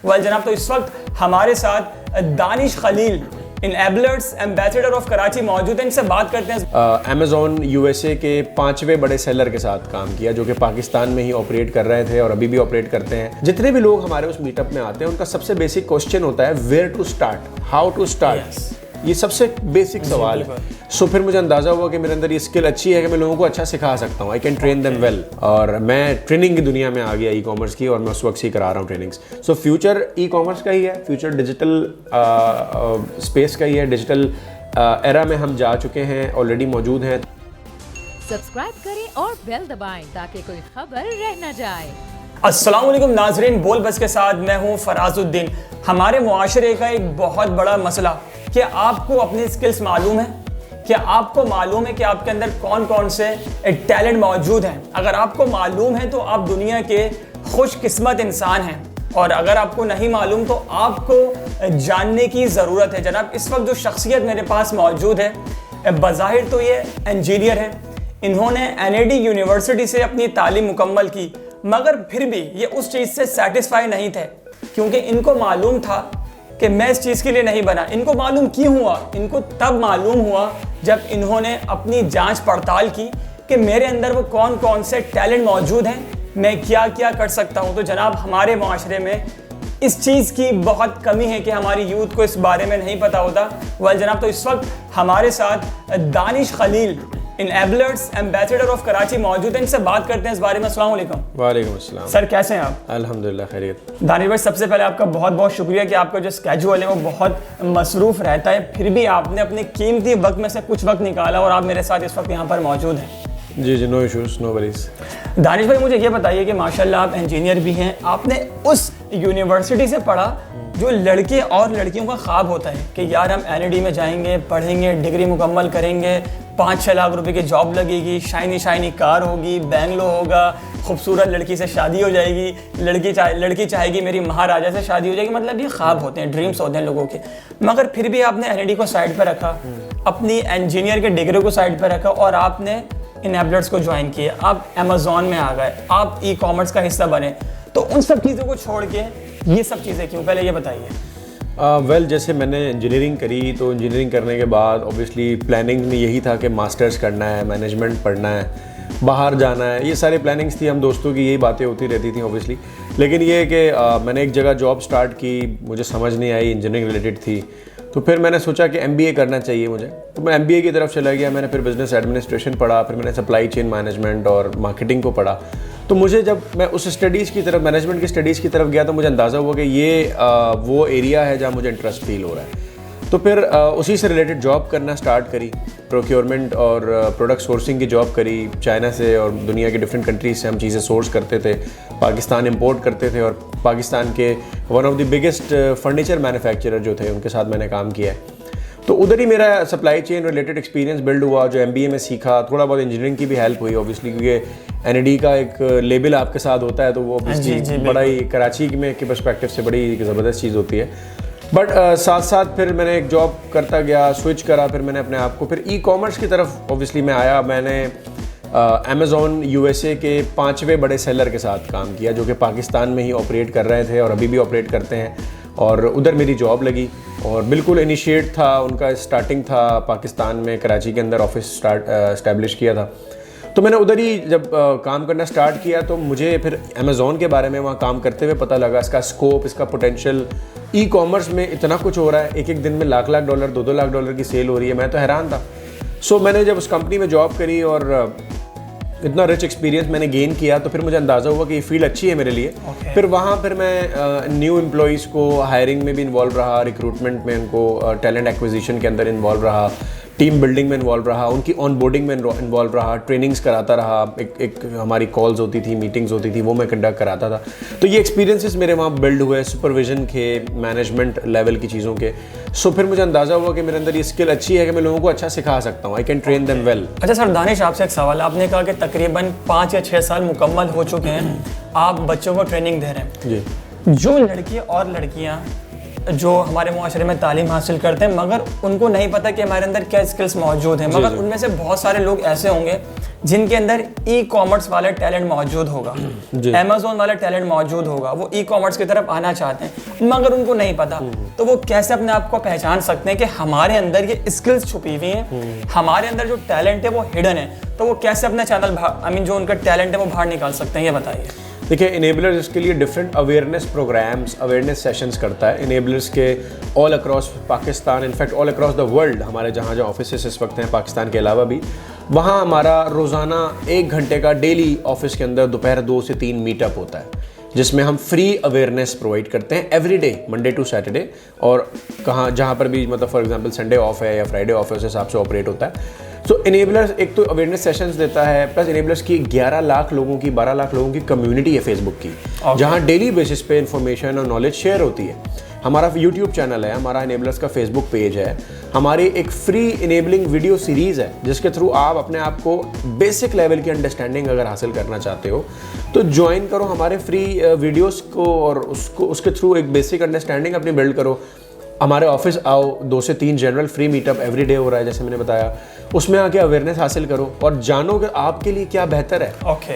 Well जनाब, तो इस वक्त हमारे साथ Danish Khalil Enablers ambassador of Karachi मौजूद हैं। इनसे बात करते हैं। अमेज़ॉन यूएसए के 5वें बड़े सेलर के साथ काम किया, जो कि पाकिस्तान में ही ऑपरेट कर रहे थे और अभी भी ऑपरेट करते हैं। जितने भी लोग हमारे उस मीटअप में आते हैं उनका सबसे बेसिक क्वेश्चन होता है where to start, how to start. ये सबसे बेसिक सवाल है। सो फिर मुझे अंदाजा हुआ कि मेरे अंदर ये स्किल अच्छी है कि मैं लोगों को अच्छा सिखा सकता हूँ। I can train them well. और मैं ट्रेनिंग की दुनिया में आ गया ई कॉमर्स की, और मैं उस वक्त से करा रहा हूँ trainings. So future e commerce का ही है, फ्यूचर डिजिटल स्पेस का ही है। डिजिटल एरा में हम जा चुके हैं, ऑलरेडी मौजूद हैं। सब्सक्राइब करें और बेल दबाएं ताकि कोई खबर रह न जाए। अस्सलाम वालेकुम नाजरीन, बोल बस के साथ मैं हूँ फराजुद्दीन। हमारे मुआशरे का एक बहुत बड़ा मसला, क्या आपको अपनी स्किल्स मालूम है? क्या आपको मालूम है कि आपके अंदर कौन कौन से टैलेंट मौजूद हैं? अगर आपको मालूम है तो आप दुनिया के खुशकिस्मत इंसान हैं, और अगर आपको नहीं मालूम तो आपको जानने की ज़रूरत है। जनाब, इस वक्त जो शख्सियत मेरे पास मौजूद है, बज़ाहिर तो ये इंजीनियर है। इन्होंने NAD यूनिवर्सिटी से अपनी तालीम मुकम्मल की, मगर फिर भी ये उस चीज़ से सेटिस्फाई नहीं थे, क्योंकि इनको मालूम था कि मैं इस चीज़ के लिए नहीं बना। इनको मालूम क्यों हुआ? इनको तब मालूम हुआ जब इन्होंने अपनी जांच पड़ताल की कि मेरे अंदर वो कौन कौन से टैलेंट मौजूद हैं, मैं क्या क्या कर सकता हूँ। तो जनाब, हमारे माशरे में इस चीज़ की बहुत कमी है कि हमारी यूथ को इस बारे में नहीं पता होता। वेल जनाब, तो इस वक्त हमारे साथ Danish Khalil Enablers ambassador of Karachi मौजूद हैं। इनसे बात करते हैं इस बारे में। अस्सलाम वालेकुम। वालेकुम अस्सलाम। सर, कैसे हैं आप? अल्हम्दुलिल्लाह खैरियत। दानिश भाई, सबसे पहले आपका बहुत बहुत शुक्रिया कि आपका जो स्केड्यूल है वो बहुत मसरूफ़ रहता है, फिर भी आपने अपने कीमती वक्त में से कुछ वक्त निकाला और आप मेरे साथ इस वक्त यहाँ पर मौजूद हैं। जी, no issues, no worries. Danish भाई, मुझे ये बताइए कि माशाल्लाह आप इंजीनियर भी हैं, आपने उस यूनिवर्सिटी से पढ़ा जो लड़के और लड़कियों का ख्वाब होता है कि यार हम NAD में जाएंगे, पढ़ेंगे, डिग्री मुकम्मल करेंगे, 5-6 लाख रुपए की जॉब लगेगी, शाइनी कार होगी, बैंगलो होगा, खूबसूरत लड़की से शादी हो जाएगी, लड़की चाहेगी मेरी महाराजा से शादी हो जाएगी। मतलब ये ख्वाब होते हैं, ड्रीम्स होते हैं लोगों के। मगर फिर भी आपने NAD को साइड पर रखा, अपनी इंजीनियर के डिग्री को साइड पर रखा और आपने इनेबलर्स को ज्वाइन किया। आप अमेज़ॉन में आ गए, आप ई कॉमर्स का हिस्सा बने। तो उन सब चीज़ों को छोड़ के ये सब चीज़ें क्यों? पहले ये बताइए। जैसे मैंने इंजीनियरिंग करी, तो इंजीनियरिंग करने के बाद ऑब्वियसली प्लानिंग में यही था कि मास्टर्स करना है, मैनेजमेंट पढ़ना है, बाहर जाना है। ये सारी प्लानिंग्स थी, हम दोस्तों की यही बातें होती रहती थी ऑब्वियसली। लेकिन ये है कि मैंने एक जगह जॉब स्टार्ट की, मुझे समझ नहीं आई, इंजीनियरिंग रिलेटेड थी। तो फिर मैंने सोचा कि MBA करना चाहिए मुझे, तो मैं MBA की तरफ चला गया। मैंने फिर बिज़नेस एडमिनिस्ट्रेशन पढ़ा, फिर मैंने सप्लाई चेन मैनेजमेंट और मार्केटिंग को पढ़ा। तो मुझे जब मैं उस स्टडीज़ की तरफ, मैनेजमेंट की स्टडीज़ की तरफ गया, तो मुझे अंदाज़ा हुआ कि ये वो एरिया है जहाँ मुझे इंटरेस्ट फील हो रहा है। तो फिर उसी से रिलेटेड जॉब करना स्टार्ट करी, प्रोक्योरमेंट और प्रोडक्ट सोर्सिंग की जॉब करी। चाइना से और दुनिया के डिफरेंट कंट्रीज से हम चीज़ें सोर्स करते थे, पाकिस्तान इंपोर्ट करते थे, और पाकिस्तान के one of the biggest furniture manufacturer जो थे उनके साथ मैंने काम किया है। तो उधर ही मेरा supply chain related experience build हुआ, जो MBA में सीखा। थोड़ा बहुत इंजीनियरिंग की भी हेल्प हुई ऑब्वियसली, क्योंकि NAD का एक लेबल आपके साथ होता है, तो वो ऑब्वियसली बड़ा ही कराची में के पर्सपेक्टिव से बड़ी ज़बरदस्त चीज़ होती है। बट साथ साथ फिर मैंने एक जॉब करता गया, स्विच करा, फिर मैंने अपने आप को फिर ई कॉमर्स की तरफ ऑब्वियसली मैं आया। मैंने अमेज़ॉन USA के 5वें बड़े सेलर के साथ काम किया, जो कि पाकिस्तान में ही ऑपरेट कर रहे थे और अभी भी ऑपरेट करते हैं। और उधर मेरी जॉब लगी, और बिल्कुल इनिशिएट था उनका, स्टार्टिंग था पाकिस्तान में, कराची के अंदर ऑफिस इस्टेब्लिश किया था। तो मैंने उधर ही जब काम करना स्टार्ट किया, तो मुझे फिर अमेज़ॉन के बारे में वहाँ काम करते हुए पता लगा, इसका स्कोप, इसका पोटेंशियल। ई कॉमर्स में इतना कुछ हो रहा है, एक दिन में लाख डॉलर, 2-2 लाख डॉलर की सेल हो रही है। मैं तो हैरान था। सो मैंने जब उस कंपनी में जॉब करी और इतना रिच एक्सपीरियंस मैंने गेन किया, तो फिर मुझे अंदाज़ा हुआ कि ये फील्ड अच्छी है मेरे लिए। फिर वहाँ फिर मैं न्यू एम्प्लॉयज़ को हायरिंग में भी इन्वॉल्व रहा, रिक्रूटमेंट में उनको टैलेंट एक्विजिशन के अंदर इन्वॉल्व रहा, टीम बिल्डिंग में इन्वॉल्व रहा, उनकी ऑनबोर्डिंग में इन्वॉल्व रहा, ट्रेनिंग्स कराता रहा। एक हमारी कॉल्स होती थी, मीटिंग्स होती थी, वो मैं कंडक्ट कराता था। तो ये एक्सपीरियंसेस मेरे वहाँ बिल्ड हुए, सुपरविजन के, मैनेजमेंट लेवल की चीज़ों के। सो फिर मुझे अंदाज़ा हुआ कि मेरे अंदर ये स्किल अच्छी है कि मैं लोगों को अच्छा सिखा सकता हूँ। I can train them well. अच्छा सर, दानिश आपसे एक सवाल। आपने कहा कि तकरीबन 5 या 6 साल मुकम्मल हो चुके हैं, आप बच्चों को ट्रेनिंग दे रहे हैं। जी। जो लड़के और लड़कियाँ जो हमारे मुआशरे में तालीम हासिल करते हैं मगर उनको नहीं पता कि हमारे अंदर क्या स्किल्स मौजूद हैं, मगर उनमें से बहुत सारे लोग ऐसे होंगे जिनके अंदर ई कॉमर्स वाला टैलेंट मौजूद होगा, अमेज़न वाला टैलेंट मौजूद होगा, वो ई कॉमर्स की तरफ आना चाहते हैं मगर उनको नहीं पता। तो वो कैसे अपने आप को पहचान सकते हैं कि हमारे अंदर ये स्किल्स छुपी हुई हैं, हमारे अंदर जो टैलेंट है वो हिडन है, तो वो कैसे अपना चैनल जो उनका टैलेंट है वो बाहर निकाल सकते हैं, ये बताइए। देखिए, इनेबलर्स इसके लिए different awareness programmes, awareness sessions करता है। इनेबलर्स के all across Pakistan, in fact all across the world, हमारे जहाँ जहाँ ऑफिस इस वक्त हैं पाकिस्तान के अलावा भी, वहाँ हमारा रोज़ाना 1 घंटे का डेली ऑफिस के अंदर दोपहर 2 से 3 मीटअप होता है, जिसमें हम फ्री अवेयरनेस प्रोवाइड करते हैं every day, Monday to Saturday. और कहाँ जहाँ पर भी मतलब फॉर एग्जांपल संडे ऑफ है या फ्राइडे ऑफ है, उस हिसाब से ऑपरेट होता है। सो इनेबलर्स एक तो अवेयरनेस सेशंस देता है, प्लस इनेबलर्स की 11 लाख लोगों की 12 लाख लोगों की कम्युनिटी है फेसबुक की, जहाँ डेली बेसिस पे इंफॉर्मेशन और नॉलेज शेयर होती है। हमारा यूट्यूब चैनल है, हमारा इनेबलर्स का फेसबुक पेज है, हमारी एक फ्री इनेबलिंग वीडियो सीरीज़ है जिसके थ्रू आप अपने आप को बेसिक लेवल की अंडरस्टैंडिंग अगर हासिल करना चाहते हो तो ज्वाइन करो हमारे फ्री वीडियोस को और उसके थ्रू एक बेसिक अंडरस्टैंडिंग अपनी बिल्ड करो। हमारे ऑफिस आओ, 2 से 3 general free meetup every day हो रहा है जैसे मैंने बताया, उसमें आके अवेयरनेस हासिल करो और जानो कि आपके लिए क्या बेहतर है,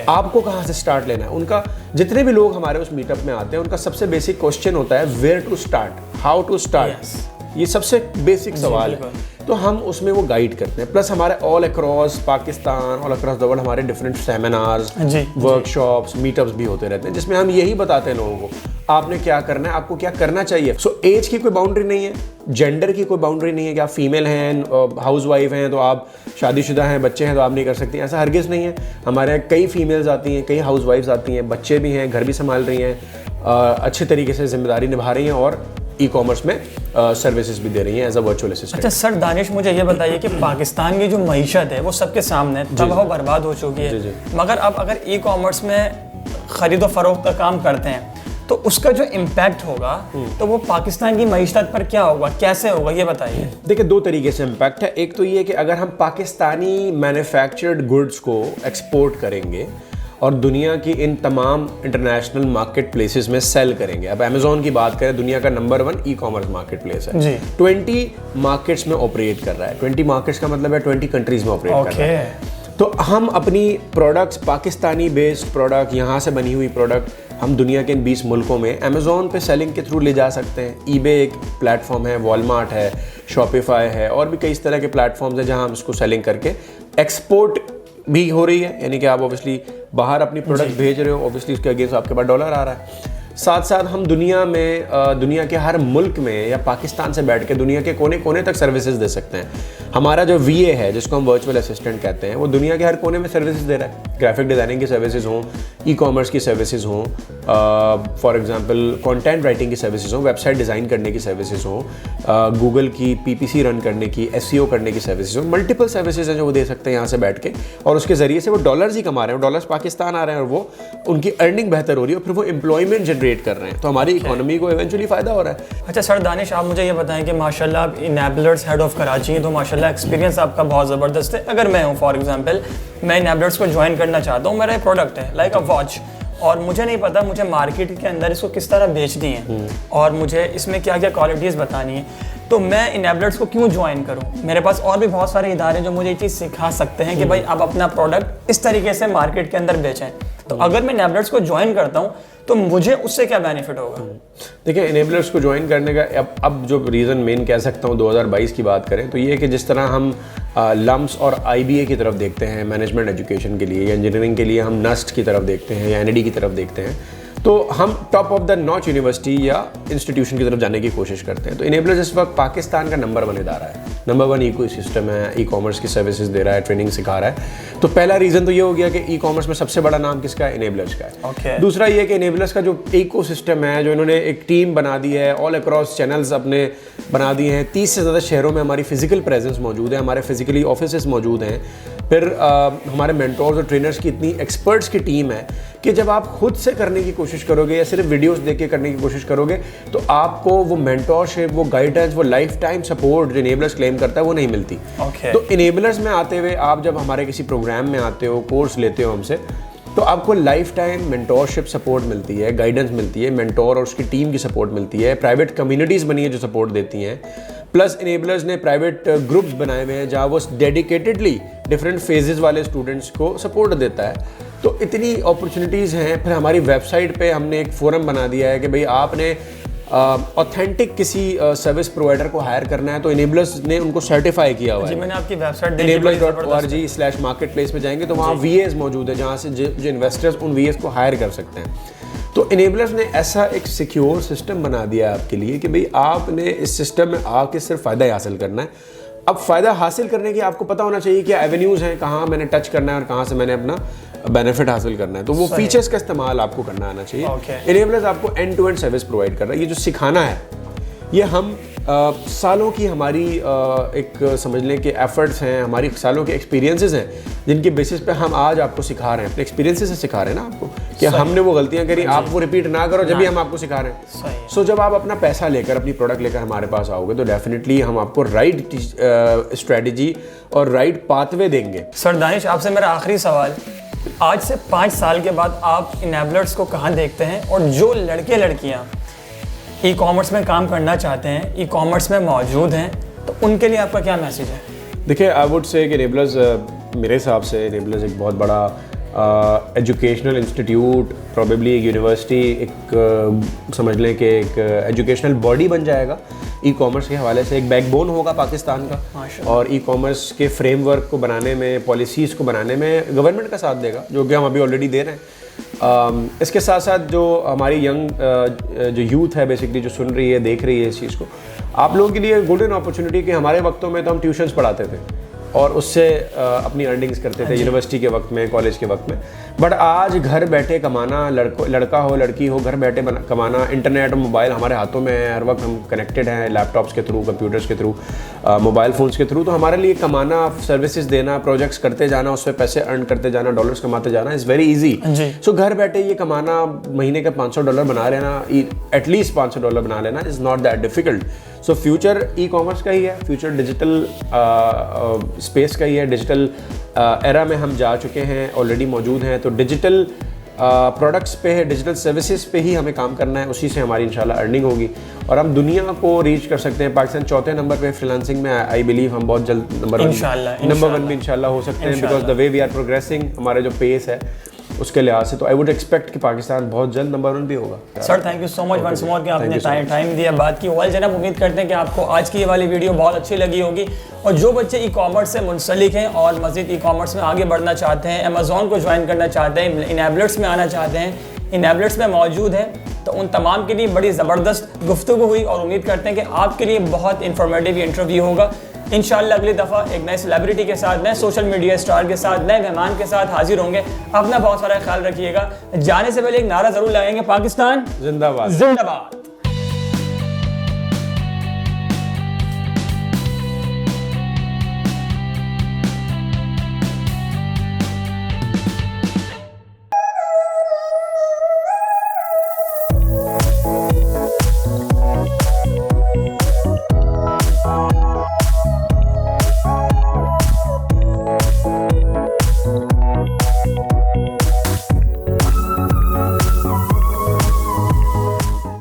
आपको कहाँ से स्टार्ट लेना है। उनका जितने भी लोग हमारे उस मीटअप में आते हैं उनका सबसे बेसिक क्वेश्चन होता है where to start, how to start, ये सबसे बेसिक सवाल है। तो हम उसमें वो गाइड करते हैं। प्लस हमारे all across Pakistan, all across the world हमारे डिफरेंट सेमिनार्स, वर्कशॉप्स, मीटअप्स भी होते रहते हैं जिसमें हम यही बताते हैं लोगों को आपने क्या करना है, आपको क्या करना चाहिए। सो एज की कोई बाउंड्री नहीं है, जेंडर की कोई बाउंड्री नहीं है कि आप फीमेल हैं, हाउस वाइफ हैं तो आप शादीशुदा हैं, बच्चे हैं तो आप नहीं कर सकती, ऐसा हरगिज़ नहीं है। हमारे यहाँ कई फीमेल्स आती हैं, कई हाउस वाइफ्स आती हैं, बच्चे भी हैं, घर भी संभाल रही हैं, अच्छे तरीके से जिम्मेदारी निभा रही हैं और ई कॉमर्स में सर्विसेज भी दे रही हैं एज अ वर्चुअल असिस्टेंट। अच्छा सर दानिश, मुझे ये बताइए कि पाकिस्तान की जो मईशत है वो सबके सामने है, तब वो बर्बाद हो चुकी है, मगर अब अगर ई कॉमर्स में ख़रीदो फरोख्त का काम करते हैं तो उसका जो इम्पैक्ट होगा तो वो पाकिस्तान की मईशत पर क्या होगा, कैसे होगा, ये बताइए। देखिए, 2 तरीके से इम्पैक्ट है। एक तो ये कि अगर हम पाकिस्तानी मैन्युफैक्चर्ड गुड्स को एक्सपोर्ट करेंगे और दुनिया की इन तमाम इंटरनेशनल मार्केट प्लेसेस में सेल करेंगे। अब अमेज़न की बात करें, दुनिया का number 1 e commerce market place है, 20 मार्केट्स में ऑपरेट कर रहा है। 20 मार्केट्स का मतलब है 20 कंट्रीज में ऑपरेट कर रहा है। तो हम अपनी प्रोडक्ट्स, पाकिस्तानी बेस्ड प्रोडक्ट, यहाँ से बनी हुई प्रोडक्ट हम दुनिया के इन 20 मुल्कों में अमेज़न पे सेलिंग के थ्रू ले जा सकते हैं। ईबे एक प्लेटफॉर्म है, वॉलमार्ट है, शॉपिफाई है और भी कई इस तरह के प्लेटफॉर्म्स हैं जहाँ हम इसको सेलिंग करके एक्सपोर्ट भी हो रही है, यानी कि आप ऑब्वियसली बाहर अपनी प्रोडक्ट भेज रहे हो, ऑब्वियसली उसके अगेंस्ट आपके पास डॉलर आ रहा है। साथ साथ हम दुनिया में दुनिया के हर मुल्क में या पाकिस्तान से बैठ के दुनिया के कोने कोने तक सर्विसेज दे सकते हैं। हमारा जो VA है जिसको हम वर्चुअल असिस्टेंट कहते हैं, वो दुनिया के हर कोने में सर्विसेज दे रहा है। ग्राफिक डिज़ाइनिंग की सर्विसेज हों, ई कॉमर्स की सर्विसेज हों, फॉर एग्जांपल कंटेंट राइटिंग की सर्विसेज हों, वेबसाइट डिज़ाइन करने की सर्विसेज हों, गूगल की PPC रन करने की, SEO करने की सर्विसेज हों, मल्टीपल सर्विसेज हैं जो वो दे सकते हैं यहाँ से बैठ के, और उसके ज़रिए से वो डॉलर्स ही कमा रहे हैं, डॉलर्स पाकिस्तान आ रहे हैं और वो उनकी अर्निंग बेहतर हो रही है और फिर वो एम्प्लॉयमेंट जनरेट कर रहे हैं, तो हमारी इकोनॉमी को इवेंचुअली फ़ायदा हो रहा है। अच्छा सर दानिश, आप मुझे ये बताएं कि माशाल्लाह आप इनेबलर्स हेड ऑफ कराची हैं, तो माशाल्लाह एक्सपीरियंस आपका बहुत ज़बरदस्त है। अगर मैं हूँ फॉर एग्जांपल, मैं इनेबलर्स को ज्वाइन करना चाहता हूँ, मेरा एक प्रोडक्ट है लाइक अ वॉच, और मुझे नहीं पता मुझे मार्केट के अंदर इसको किस तरह बेचनी है और मुझे इसमें क्या क्या क्वालिटीज़ बतानी है, तो मैं इनेबलर्स को क्यों ज्वाइन करूं? मेरे पास और भी बहुत सारे इदारे जो मुझे ये चीज़ सिखा सकते हैं कि भाई आप अपना प्रोडक्ट इस तरीके से मार्केट के अंदर बेचें। तो अगर मैं इनेबलर्स को ज्वाइन करता हूं तो मुझे उससे क्या बेनिफिट होगा? देखिए, इनेबलर्स को ज्वाइन करने का अब जो रीज़न मेन कह सकता हूँ 2022 की बात करें तो ये है कि जिस तरह हम लम्स और IBA की तरफ देखते हैं मैनेजमेंट एजुकेशन के लिए या इंजीनियरिंग के लिए हम नस्ट की तरफ देखते हैं या NID की तरफ देखते हैं, तो हम top of the notch university या इंस्टीट्यूशन की तरफ जाने की कोशिश करते हैं। तो इनेबलर्स इस वक्त पाकिस्तान का नंबर 1 इदारा है, नंबर 1 इकोसिस्टम है, ई कॉमर्स की सर्विसेज दे रहा है, ट्रेनिंग सिखा रहा है। तो पहला रीज़न तो ये हो गया कि ई कॉमर्स में सबसे बड़ा नाम किसका है? इनेबलर्स का है। दूसरा ये कि इनेबलर्स का जो इकोसिस्टम है, जो इन्होंने एक टीम बना दी है, ऑल अक्रॉस चैनल्स अपने बना दिए हैं, 30 से ज़्यादा शहरों में हमारी फिजिकल प्रेजेंस मौजूद है, हमारे फिजिकली ऑफिस मौजूद हैं, फिर हमारे मेंटोर्स और ट्रेनर्स की इतनी एक्सपर्ट्स की टीम है कि जब आप खुद से करने की कोशिश करोगे या सिर्फ वीडियोस देख के करने की कोशिश करोगे तो आपको वो मेंटोरशिप, वो गाइडेंस, वो लाइफ टाइम सपोर्ट जो इनेबलर्स क्लेम करता है वो नहीं मिलती। तो इनेबलर्स में आते हुए आप जब हमारे किसी प्रोग्राम में आते हो, कोर्स लेते हो हमसे, तो आपको लाइफ टाइम मेंटोरशिप सपोर्ट मिलती है, गाइडेंस मिलती है, मेंटोर और उसकी टीम की सपोर्ट मिलती है, प्राइवेट कम्युनिटीज़ बनी है जो सपोर्ट देती हैं, प्लस इनेबलर्स ने प्राइवेट ग्रुप्स बनाए हुए हैं जहाँ वो डेडिकेटेडली डिफरेंट फेजेस वाले स्टूडेंट्स को सपोर्ट देता है। तो इतनी अपॉर्चुनिटीज़ हैं। फिर हमारी वेबसाइट पे हमने एक फोरम बना दिया है कि भाई आपने ऑथेंटिक किसी सर्विस प्रोवाइडर को हायर करना है तो इनेबलर्स ने उनको सर्टिफाई किया हुआ है। जी मैंने आपकी वेबसाइट देखी, enablers.org/marketplace पे जाएंगे तो वहाँ VAs मौजूद है जहाँ से जो इन्वेस्टर्स उन VAs को हायर कर सकते हैं। तो इनेबलर्स ने ऐसा एक सिक्योर सिस्टम बना दिया है आपके लिए कि भाई आपने इस सिस्टम में आके सिर्फ फ़ायदा ही हासिल करना है। अब फ़ायदा हासिल करने की आपको पता होना चाहिए क्या एवेन्यूज़ हैं, कहाँ मैंने टच करना है और कहाँ से मैंने अपना बेनिफिट हासिल करना है। तो वो फीचर्स का इस्तेमाल आपको करना आना चाहिए। इनेबलर्स आपको end to end service provide कर रहा है। ये जो सिखाना है ये हम सालों की हमारी एक समझ लें कि एफर्ट्स हैं, हमारी सालों के एक्सपीरियंसेस हैं जिनकी बेसिस पे हम आज आपको सिखा रहे हैं, अपने एक्सपीरियंसेस से सिखा रहे हैं ना आपको कि हमने वो गलतियां करी आप वो रिपीट ना करो जब भी हम आपको सिखा रहे हैं। सो जब आप अपना पैसा लेकर अपनी प्रोडक्ट लेकर हमारे पास आओगे तो डेफिनेटली हम आपको राइट स्ट्रेटजी और राइट पाथवे देंगे। सर दानिश आपसे मेरा आखिरी सवाल, आज से 5 साल के बाद आप इनेबलर्स को कहाँ देखते हैं और जो लड़के लड़कियाँ ई कॉमर्स में काम करना चाहते हैं, ई कॉमर्स में मौजूद हैं, तो उनके लिए आपका क्या मैसेज है? देखिए आई वुड से कि इनेबलर्स मेरे हिसाब से इनेबलर्स एक बहुत बड़ा एजुकेशनल इंस्टीट्यूट, प्रॉबेबली एक यूनिवर्सिटी, एक समझ लें कि एक एजुकेशनल बॉडी बन जाएगा। ई कॉमर्स के हवाले से एक बैकबोन होगा पाकिस्तान का और ई कॉमर्स के फ्रेमवर्क को बनाने में, पॉलिसीज़ को बनाने में गवर्नमेंट का साथ देगा जो कि हम अभी ऑलरेडी दे रहे हैं। इसके साथ साथ जो हमारी यंग जो यूथ है बेसिकली जो सुन रही है, देख रही है इस चीज़ को, आप लोगों के लिए गोल्डन अपॉर्चुनिटी कि हमारे वक्तों में तो हम ट्यूशन्स पढ़ाते थे और उससे अपनी अर्निंग्स करते थे यूनिवर्सिटी के वक्त में, कॉलेज के वक्त में। बट आज घर बैठे कमाना, लड़का हो लड़की हो, घर बैठे कमाना, इंटरनेट और मोबाइल हमारे हाथों में है, हर वक्त हम कनेक्टेड हैं लैपटॉप्स के थ्रू, कंप्यूटर्स के थ्रू, मोबाइल फ़ोन्स के थ्रू। तो हमारे लिए कमाना, सर्विसेज देना, प्रोजेक्ट्स करते जाना, उससे पैसे अर्न करते जाना, डॉलर्स कमाते जाना इज़ वेरी ईजी। सो घर बैठे ये कमाना, महीने का $500 बना लेना, एटलीस्ट $500 बना लेना is not that difficult. So future e commerce का ही है, फ्यूचर डिजिटल स्पेस का ही है, डिजिटल एरा में हम जा चुके हैं, ऑलरेडी मौजूद हैं। तो डिजिटल प्रोडक्ट्स पे है, डिजिटल सर्विसेज पे ही हमें काम करना है, उसी से हमारी इंशाल्लाह अर्निंग होगी और हम दुनिया को रीच कर सकते हैं। पाकिस्तान 4थे नंबर पे फ्रीलांसिंग में, आई बिलीव हम बहुत जल्द नंबर 1 भी इंशाल्लाह हो सकते हैं, because the way we are progressing, हमारे जो पेस है उसके लिहाज से। तो आई वुड एक्सपेक्ट कि पाकिस्तान बहुत जल्द नंबर 1 भी होगा। Sir thank you so much once more कि आपने टाइम दिया, बात की। वेल जनाब, उम्मीद करते हैं कि आपको आज की ये वाली वीडियो बहुत अच्छी लगी होगी और जो बच्चे ई कॉमर्स से मुंसलिक हैं और मज़ीद ई कॉमर्स में आगे बढ़ना चाहते हैं, अमेज़ॉन को ज्वाइन करना चाहते हैं, इनेबलर्स में आना चाहते हैं, इनेबलर्स में मौजूद हैं, तो उन तमाम के लिए बड़ी ज़बरदस्त गुफ्तगू हुई और उम्मीद करते हैं कि आपके लिए बहुत इंफॉर्मेटिव इंटरव्यू होगा। इंशाल्लाह अगली दफ़ा एक नए सेलिब्रिटी के साथ, नए सोशल मीडिया स्टार के साथ, नए मेहमान के साथ हाजिर होंगे। अपना बहुत सारा ख्याल रखिएगा। जाने से पहले एक नारा ज़रूर लगाएंगे, पाकिस्तान जिंदाबाद। जिंदाबाद।